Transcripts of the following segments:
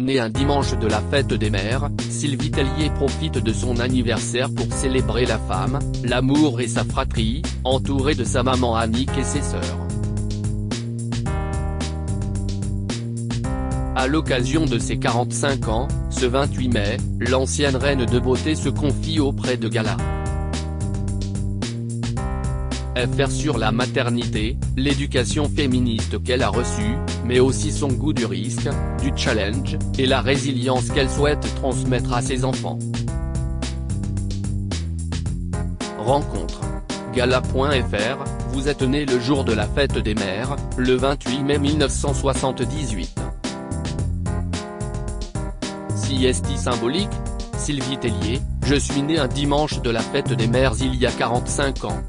né un dimanche de la fête des mères, Sylvie Tellier profite de son anniversaire pour célébrer la femme, l'amour et sa fratrie, entourée de sa maman Annick et ses sœurs. À l'occasion de ses 45 ans, ce 28 mai, l'ancienne reine de beauté se confie auprès de Gala. FR sur la maternité, l'éducation féministe qu'elle a reçue, mais aussi son goût du risque, du challenge, et la résilience qu'elle souhaite transmettre à ses enfants. Rencontre. Gala.fr, vous êtes né le jour de la fête des mères, le 28 mai 1978. Sieste symbolique. Sylvie Tellier, je suis né un dimanche de la fête des mères il y a 45 ans.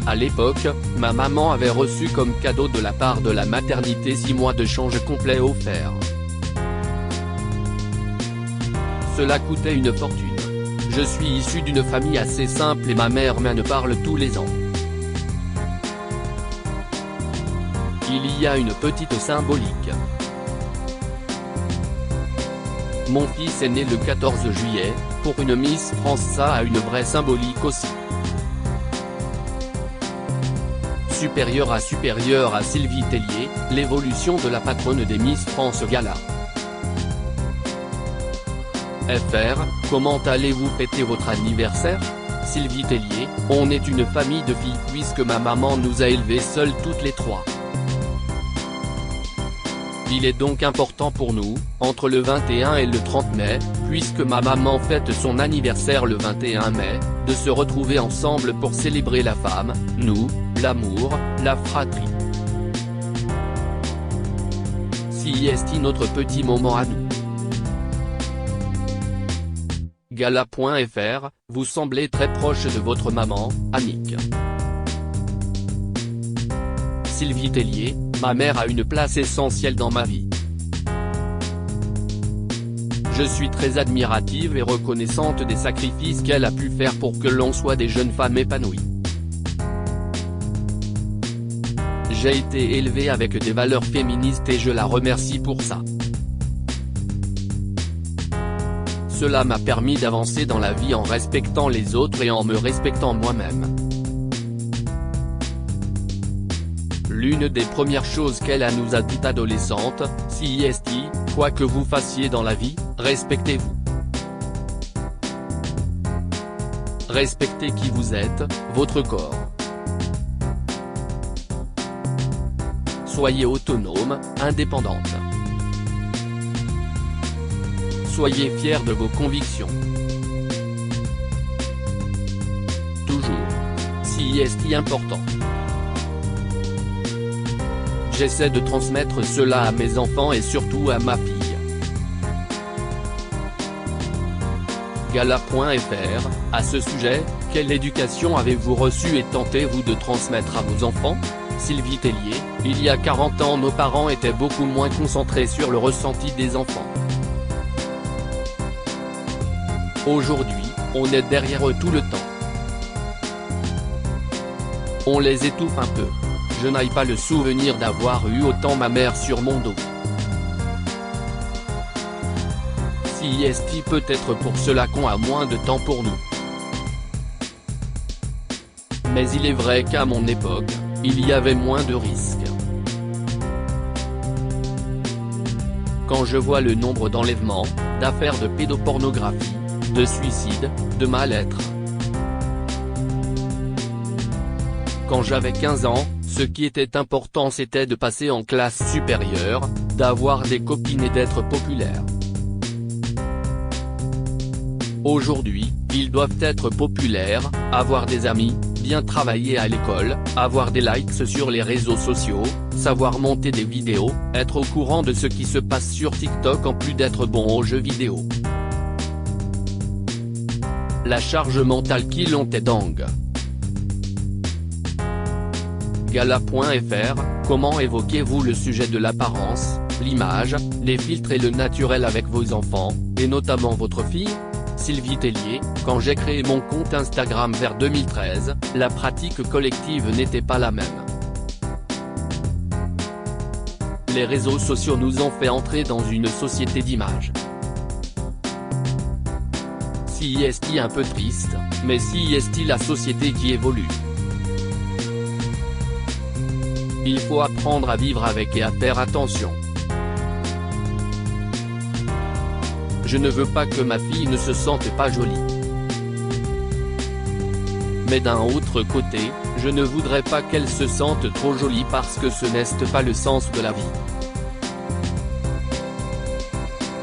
À l'époque, ma maman avait reçu comme cadeau de la part de la maternité 6 mois de change complet offert. Cela coûtait une fortune. Je suis issu d'une famille assez simple et ma mère me parle tous les ans. Il y a une petite symbolique. Mon fils est né le 14 juillet, pour une Miss France ça a une vraie symbolique aussi. Supérieur à Sylvie Tellier, l'évolution de la patronne des Miss France Gala. FR, comment allez-vous fêter votre anniversaire? Sylvie Tellier, on est une famille de filles puisque ma maman nous a élevées seules toutes les 3. Il est donc important pour nous, entre le 21 et le 30 mai, puisque ma maman fête son anniversaire le 21 mai, de se retrouver ensemble pour célébrer la femme, nous, l'amour, la fratrie. Sieste notre petit moment à nous. Gala.fr, vous semblez très proche de votre maman, Annick. Sylvie Tellier, ma mère a une place essentielle dans ma vie. Je suis très admirative et reconnaissante des sacrifices qu'elle a pu faire pour que l'on soit des jeunes femmes épanouies. J'ai été élevée avec des valeurs féministes et je la remercie pour ça. Cela m'a permis d'avancer dans la vie en respectant les autres et en me respectant moi-même. L'une des premières choses qu'elle nous a dites adolescentes, sieste, quoi que vous fassiez dans la vie, respectez-vous. Respectez qui vous êtes, votre corps. Soyez autonome, indépendante. Soyez fiers de vos convictions. Toujours. Sieste important. J'essaie de transmettre cela à mes enfants et surtout à ma fille. Gala.fr, à ce sujet, quelle éducation avez-vous reçue et tentez-vous de transmettre à vos enfants? Sylvie Tellier, il y a 40 ans nos parents étaient beaucoup moins concentrés sur le ressenti des enfants. Aujourd'hui, on est derrière eux tout le temps. On les étouffe un peu. Je n'ai pas le souvenir d'avoir eu autant ma mère sur mon dos. Sieste peut-être pour cela qu'on a moins de temps pour nous. Mais il est vrai qu'à mon époque, il y avait moins de risques. Quand je vois le nombre d'enlèvements, d'affaires de pédopornographie, de suicides, de mal-être. Quand j'avais 15 ans, ce qui était important c'était de passer en classe supérieure, d'avoir des copines et d'être populaire. Aujourd'hui, ils doivent être populaires, avoir des amis, bien travailler à l'école, avoir des likes sur les réseaux sociaux, savoir monter des vidéos, être au courant de ce qui se passe sur TikTok en plus d'être bon aux jeux vidéo. La charge mentale qui l'ont est dingue. Gala.fr, comment évoquez-vous le sujet de l'apparence, l'image, les filtres et le naturel avec vos enfants, et notamment votre fille? Sylvie Tellier, quand j'ai créé mon compte Instagram vers 2013, la pratique collective n'était pas la même. les réseaux sociaux nous ont fait entrer dans une société d'image. Si est-il un peu triste, mais si est-il la société qui évolue. Il faut apprendre à vivre avec et à faire attention. Je ne veux pas que ma fille ne se sente pas jolie. Mais d'un autre côté, je ne voudrais pas qu'elle se sente trop jolie parce que ce n'est pas le sens de la vie.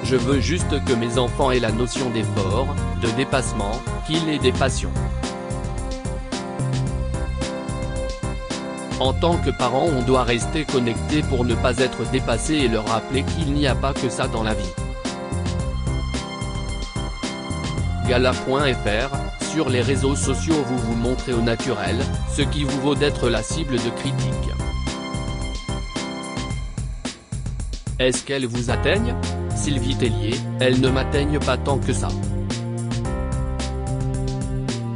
Je veux juste que mes enfants aient la notion d'effort, de dépassement, qu'il ait des passions. En tant que parent, on doit rester connecté pour ne pas être dépassé et leur rappeler qu'il n'y a pas que ça dans la vie. Gala.fr, sur les réseaux sociaux vous vous montrez au naturel, ce qui vous vaut d'être la cible de critiques. Est-ce qu'elles vous atteignent? Sylvie Tellier, elles ne m'atteignent pas tant que ça.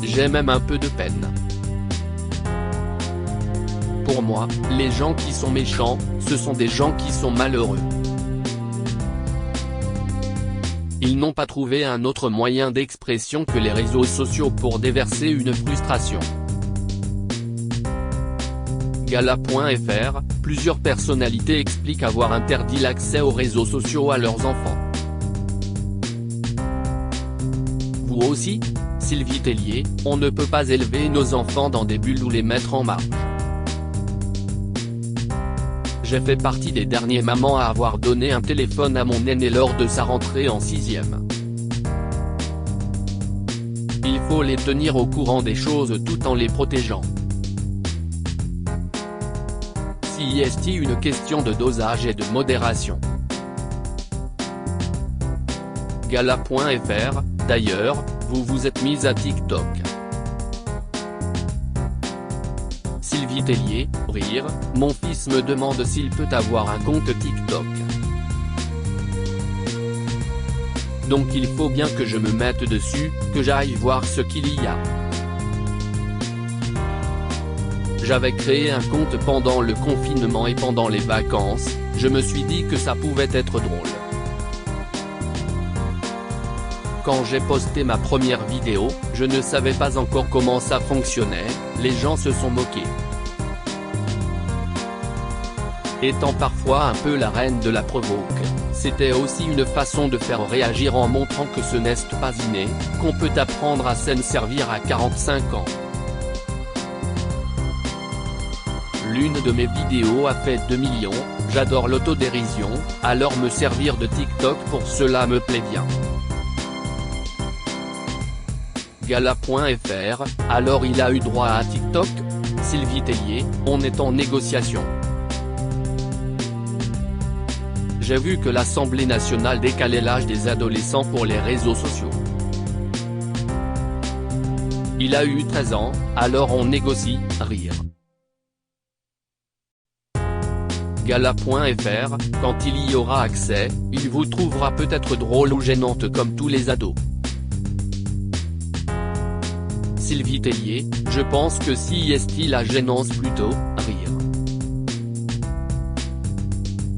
J'ai même un peu de peine. Pour moi, les gens qui sont méchants, ce sont des gens qui sont malheureux. Ils n'ont pas trouvé un autre moyen d'expression que les réseaux sociaux pour déverser une frustration. Gala.fr, plusieurs personnalités expliquent avoir interdit l'accès aux réseaux sociaux à leurs enfants. Vous aussi? Sylvie Tellier, on ne peut pas élever nos enfants dans des bulles ou les mettre en marge. J'ai fait partie des dernières mamans à avoir donné un téléphone à mon aîné lors de sa rentrée en 6e. Il faut les tenir au courant des choses tout en les protégeant. Si est-il une question de dosage et de modération. Gala.fr, d'ailleurs, vous vous êtes mise à TikTok. Sylvie Tellier, rire, mon fils me demande s'il peut avoir un compte TikTok. Donc il faut bien que je me mette dessus, que j'aille voir ce qu'il y a. J'avais créé un compte pendant le confinement et pendant les vacances, je me suis dit que ça pouvait être drôle. Quand j'ai posté ma première vidéo, je ne savais pas encore comment ça fonctionnait, les gens se sont moqués. Étant parfois un peu la reine de la provoque, c'était aussi une façon de faire réagir en montrant que ce n'est pas inné, qu'on peut apprendre à s'en servir à 45 ans. L'une de mes vidéos a fait 2 millions, j'adore l'autodérision, alors me servir de TikTok pour cela me plaît bien. Gala.fr, alors il a eu droit à TikTok? Sylvie Tellier, on est en négociation. J'ai vu que l'Assemblée nationale décalait l'âge des adolescents pour les réseaux sociaux. Il a eu 13 ans, alors on négocie, rire. Gala.fr, quand il y aura accès, il vous trouvera peut-être drôle ou gênante comme tous les ados. Sylvie Tellier, je pense que si est-il la gênance plutôt, rire.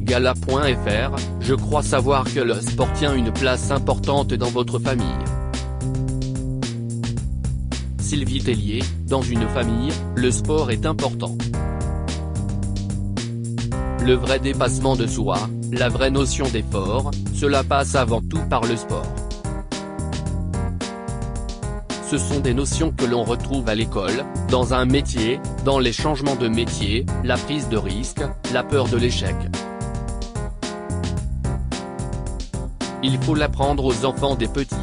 Gala.fr, je crois savoir que le sport tient une place importante dans votre famille. Sylvie Tellier, dans une famille, le sport est important. Le vrai dépassement de soi, la vraie notion d'effort, cela passe avant tout par le sport. Ce sont des notions que l'on retrouve à l'école, dans un métier, dans les changements de métier, la prise de risque, la peur de l'échec. Il faut l'apprendre aux enfants des petits.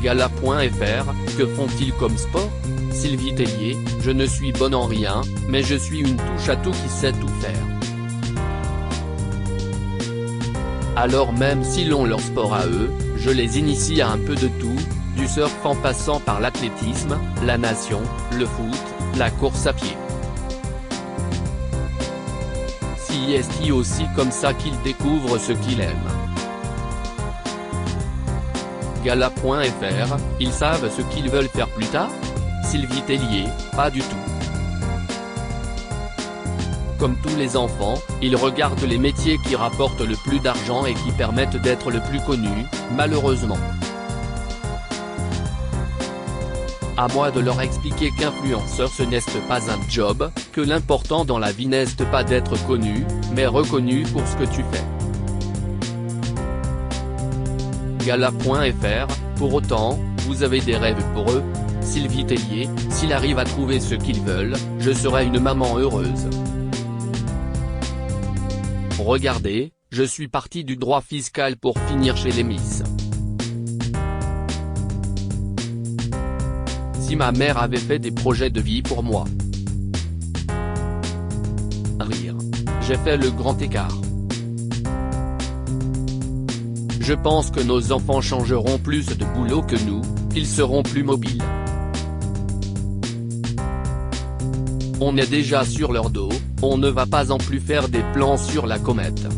Gala.fr, que font-ils comme sport? Sylvie Tellier, je ne suis bonne en rien, mais je suis une touche à tout qui sait tout faire. Alors même si l'on leur sport à eux, je les initie à un peu de tout, du surf en passant par l'athlétisme, la natation, le foot, la course à pied. Si est-il aussi comme ça qu'ils découvrent ce qu'il aime. Gala.fr, ils savent ce qu'ils veulent faire plus tard? Sylvie Tellier, pas du tout. Comme tous les enfants, ils regardent les métiers qui rapportent le plus d'argent et qui permettent d'être le plus connu, malheureusement. À moi de leur expliquer qu'influenceur ce n'est pas un job, que l'important dans la vie n'est pas d'être connu, mais reconnu pour ce que tu fais. Gala.fr, pour autant, vous avez des rêves pour eux. Sylvie Tellier, s'il arrive à trouver ce qu'ils veulent, je serai une maman heureuse. Regardez, je suis parti du droit fiscal pour finir chez les Miss. Si ma mère avait fait des projets de vie pour moi. Rire. J'ai fait le grand écart. Je pense que nos enfants changeront plus de boulot que nous, qu'ils seront plus mobiles. On est déjà sur leur dos, on ne va pas en plus faire des plans sur la comète.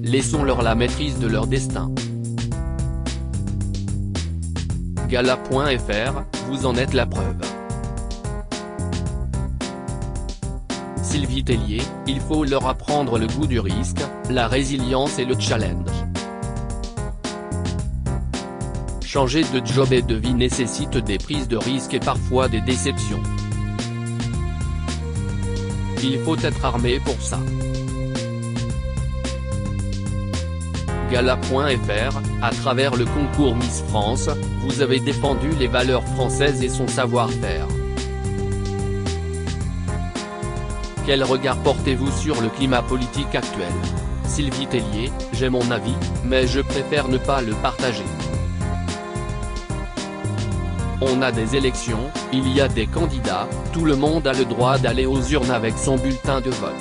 Laissons-leur la maîtrise de leur destin. Gala.fr, vous en êtes la preuve. Sylvie Tellier, il faut leur apprendre le goût du risque, la résilience et le challenge. Changer de job et de vie nécessite des prises de risques et parfois des déceptions. Il faut être armé pour ça. Gala.fr, à travers le concours Miss France, vous avez défendu les valeurs françaises et son savoir-faire. Quel regard portez-vous sur le climat politique actuel? Sylvie Tellier, j'ai mon avis, mais je préfère ne pas le partager. On a des élections, il y a des candidats, tout le monde a le droit d'aller aux urnes avec son bulletin de vote.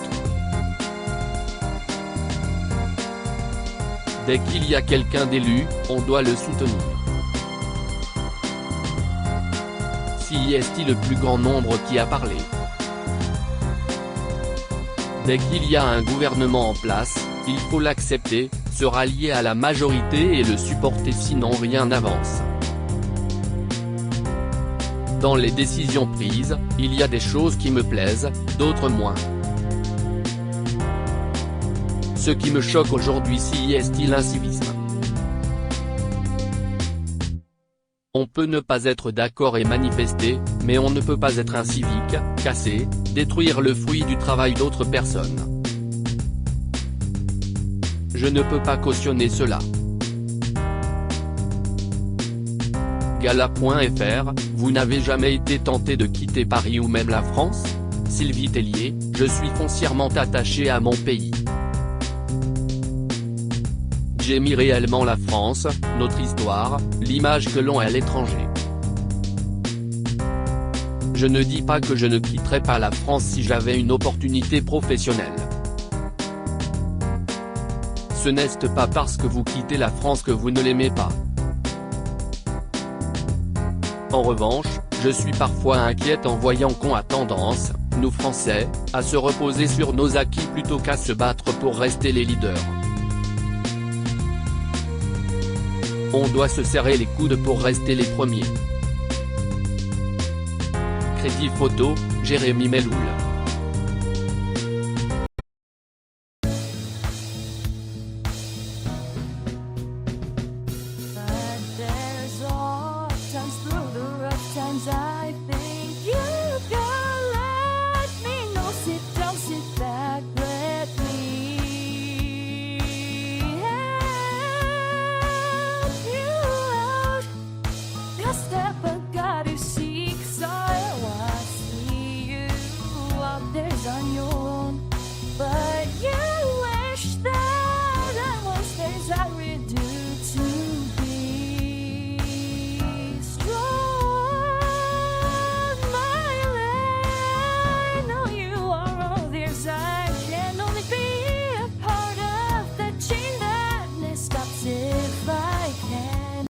Dès qu'il y a quelqu'un d'élu, on doit le soutenir. Si est-il le plus grand nombre qui a parlé? Dès qu'il y a un gouvernement en place, il faut l'accepter, se rallier à la majorité et le supporter sinon rien n'avance. Dans les décisions prises, il y a des choses qui me plaisent, d'autres moins. Ce qui me choque aujourd'hui c'est l'incivisme. On peut ne pas être d'accord et manifester, mais on ne peut pas être incivique, casser, détruire le fruit du travail d'autres personnes. Je ne peux pas cautionner cela. Gala.fr, vous n'avez jamais été tenté de quitter Paris ou même la France? Sylvie Tellier, je suis foncièrement attachée à mon pays. J'aime réellement la France, notre histoire, l'image que l'on a à l'étranger. Je ne dis pas que je ne quitterai pas la France si j'avais une opportunité professionnelle. Ce n'est pas parce que vous quittez la France que vous ne l'aimez pas. En revanche, je suis parfois inquiète en voyant qu'on a tendance, nous Français, à se reposer sur nos acquis plutôt qu'à se battre pour rester les leaders. On doit se serrer les coudes pour rester les premiers. Crédit photo, Jérémy Meloul.